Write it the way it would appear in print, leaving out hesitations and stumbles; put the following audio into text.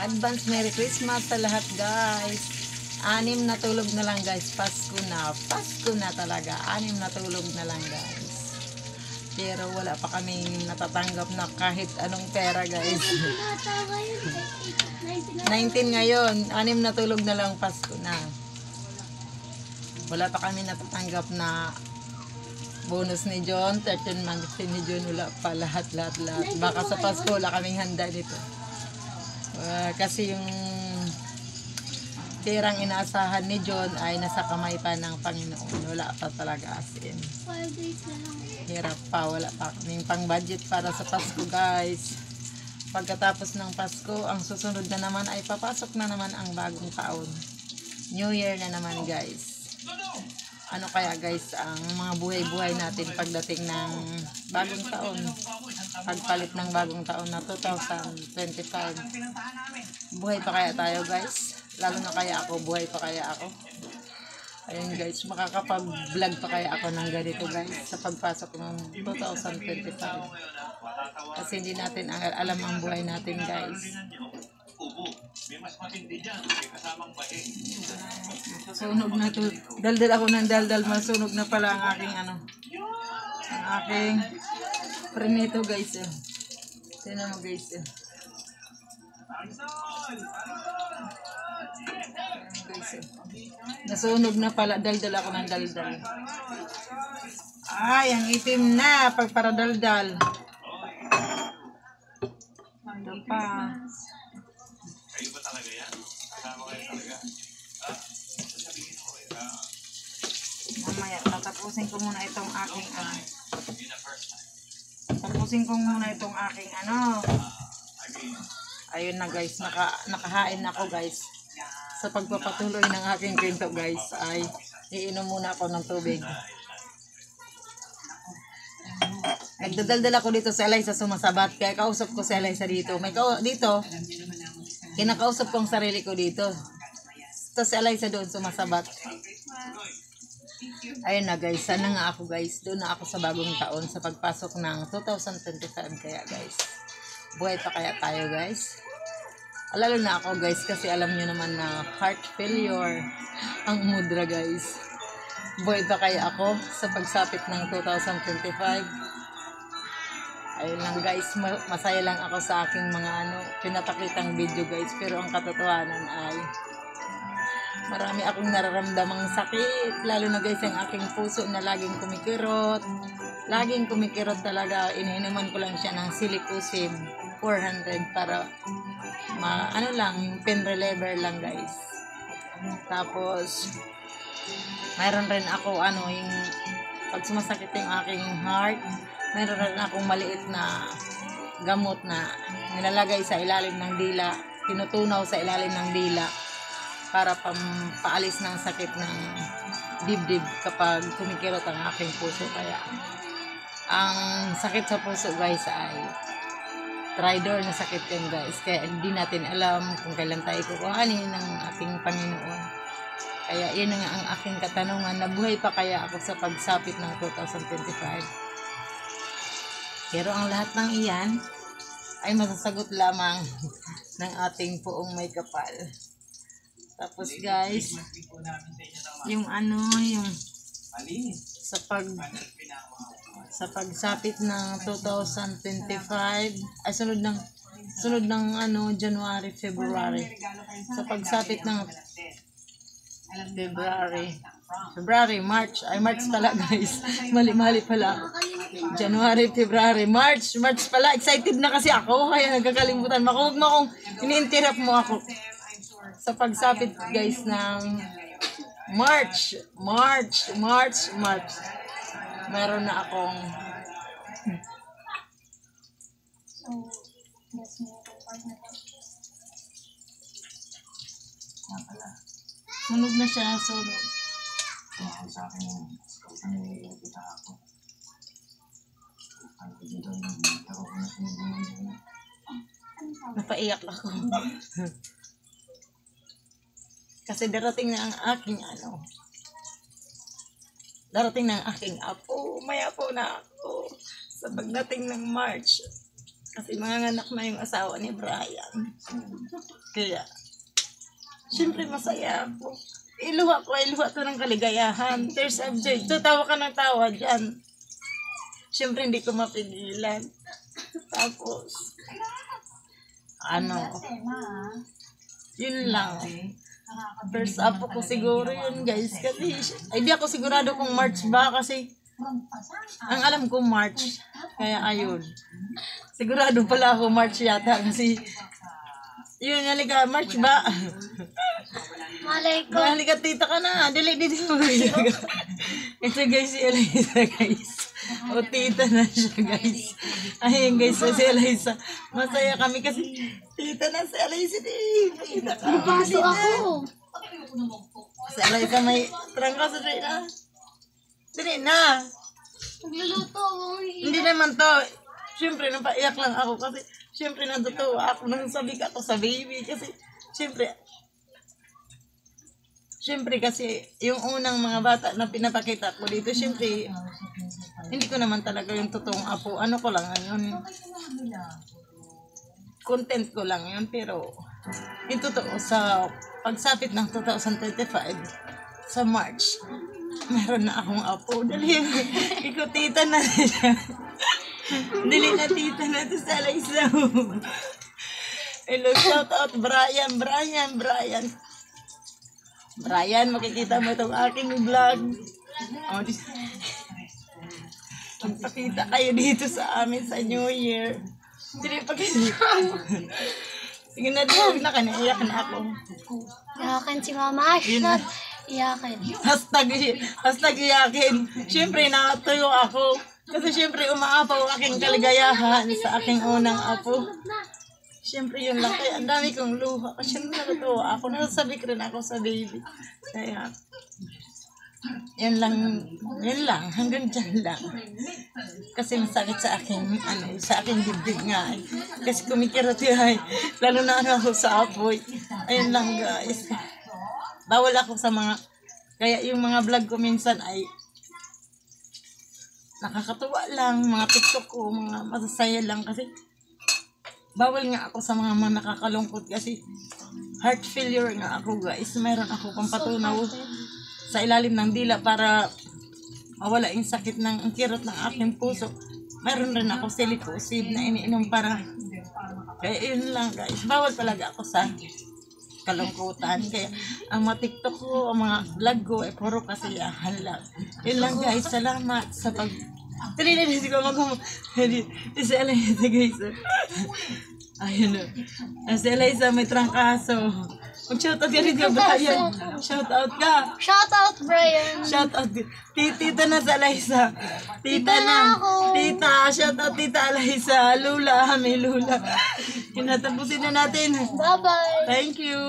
Advance Merry Christmas sa lahat guys. 6 na tulog na lang guys. Pasko na. Pasko na talaga. 6 na tulog na lang guys. Pero wala pa kaming natatanggap na kahit anong pera guys. 19 ngayon. 6 na tulog na lang. Pasko na. Wala pa kami natatanggap na bonus ni John. 13 months ni John. Wala pa lahat. Baka sa Pasko wala kaming handa dito. Kasi yung perang inaasahan ni John ay nasa kamay pa ng Panginoon. Wala pa talaga as in. Hirap pa. Wala pa kaming pang budget para sa Pasko guys. Pagkatapos ng Pasko, ang susunod na naman ay papasok na naman ang bagong taon. New Year na naman guys. Ano kaya guys ang mga buhay-buhay natin pagdating ng bagong taon, pagpalit ng bagong taon na 2025. Buhay pa kaya tayo guys? Lalo na kaya ako, buhay pa kaya ako? Ayun guys, makakapag-vlog pa kaya ako ng ganito guys sa pagpasok ng 2025. Kasi hindi natin alam ang buhay natin guys. May mas matindi dyan, may kasamang bahin. Sunog na to. Daldal ako ng daldal, masunog na pala ang aking ang aking prenito guys. Tignan mo guys. Nasunog na pala, daldal ako ng daldal. Ay, ang itim na pag para daldal. Ito pa. Kayo ba talaga yan? Kasama kayo talaga? Mamaya, tatapusin ko muna itong aking ayun na guys, nakahain na ako guys. Sa pagpapatuloy ng aking kwento guys, ay iinom muna ako ng tubig. Nagdadaldal ako dito sa Eliza sumasabat, kaya kausap ko si Eliza dito. Dito, kinakausap ko ang sarili ko dito. Tapos si Eliza doon sumasabat. Ayun na guys, sana nga ako guys. Doon na ako sa bagong taon sa pagpasok ng 2025 kaya guys. Buhay pa kaya tayo guys. Lalo na ako guys kasi alam nyo naman na heart failure ang mudra guys. Buhay pa kaya ako sa pagsapit ng 2025. Ayun lang guys, masaya lang ako sa aking mga pinapakitang video guys. Pero ang katotohanan ay marami akong nararamdamang sakit. Lalo na guys ang aking puso na laging kumikirot. Laging kumikirot talaga. Iniinuman ko lang siya ng Silicosim 400 para yung pain reliever lang guys. Tapos mayroon rin ako yung pag sumasakit yung aking heart, mayroon rin akong maliit na gamot na nilalagay sa ilalim ng dila, tinutunaw sa ilalim ng dila para paalis ng sakit ng dibdib kapag kumikirot ang aking puso. Kaya ang sakit sa puso guys ay tridor na sakit yan guys. Kaya hindi natin alam kung kailan tayo kukuhanin ng ating Panginoon. Kaya yun nga ang aking katanungan, nabuhay pa kaya ako sa pagsapit ng 2025? Pero ang lahat ng iyan ay masasagot lamang ng ating Poong May Kapal. Tapos guys, yung sa pagsapit ng 2025 ay sunod ng January, February. Sa pagsapit ng February, March pala guys. Mali pala. January, February, March pala. Excited na kasi ako kaya nagkakalimutan. Huwag mo akong ini-interrupt mo ako. Sa pagsapit guys ng March. Meron na akong sunog na siya, sunog. Sa akin, kita ako. Napaiyak ako. Kasi darating na ang aking darating na ang aking apo. May apo na ako. Sa pagdating ng March, Kasi manganganak na yung asawa ni Brian. Kaya, siyempre masaya ako. Iluha to ng kaligayahan. Tears of joy. Tawa ka ng tawa dyan. Siyempre hindi ko mapigilan. Tapos, yun lang. First up ko siguro yun guys. Kasi, di ako sigurado kung March ba kasi ang alam ko March. Kaya ayun. Sigurado pala ako March yata kasi yun, halika, March ba? Malay ko. Halika, tita ka na. Dili. Ito guys, si Eliza guys. O, tita na siya guys. Ayun guys, si Eliza. Masaya kami kasi tita na si Eliza. Tita ka. Pasok ako. Si Eliza may trangka sa na. Dili na. Nagluluto ako. Hindi naman to. Siyempre, napaiyak lang ako kasi siyempre natutuwa ako nang sabi ako sa baby kasi siyempre kasi yung unang mga bata na pinapakita ko dito, siyempre hindi ko naman talaga yung totoong apo. Ano ko lang yun, content ko lang yun, pero yung totoo sa pagsapit ng 2025 sa March, meron na akong apo. Dali, ikutita na siya. Dili na tita na to sa Eliza. Hello, shout out Brian, makikita mo itong aking vlog. Magpakita kayo dito sa amin sa New Year. Sige, sige na, huwag na ka na, iyak na ako. Iyakin si Mama Ashlot. Iyakin. Hashtag iyakin. Siyempre, nakatuyo ako. Kasi siyempre, umaapaw ang aking kaligayahan sa aking unang apo. Siyempre, yun lang. Kaya ang dami kong luha. Kasi natutuwa ako. Nasasabi ko rin ako sa baby. Kaya, yun lang. Hanggang dyan lang. Kasi masakit sa aking dibdib nga. Kasi kumikirot yun. Lalo na ako sa apoy. Ayun lang, guys. Bawal ako sa kaya yung mga vlog ko minsan ay nakakatuwa lang, mga TikTok ko, mga masasaya lang kasi bawal nga ako sa mga nakakalungkot kasi heart failure nga ako guys. Meron ako pampatunaw sa ilalim ng dila para mawala yung sakit ng kirot ng aking puso. Meron rin ako silicoside na iniinom para kaya yun lang guys. Bawal talaga ako sa kalungkutan. Kaya ang mga TikTok ko, ang mga vlog ko ay puro kasiyahan lang. Yun lang guys. Salamat sa Trinidad ko si Eliza guys. Ayun o. Si Eliza may trangkaso. Mag-shoutout ka rin ka, Brian. Shoutout ka. Shoutout, Brian. Shoutout. Tita na sa Eliza. Tita na. Tita. Shoutout Tita Eliza. Lula. May Lula. Tinatapusin na natin. Bye-bye. Thank you.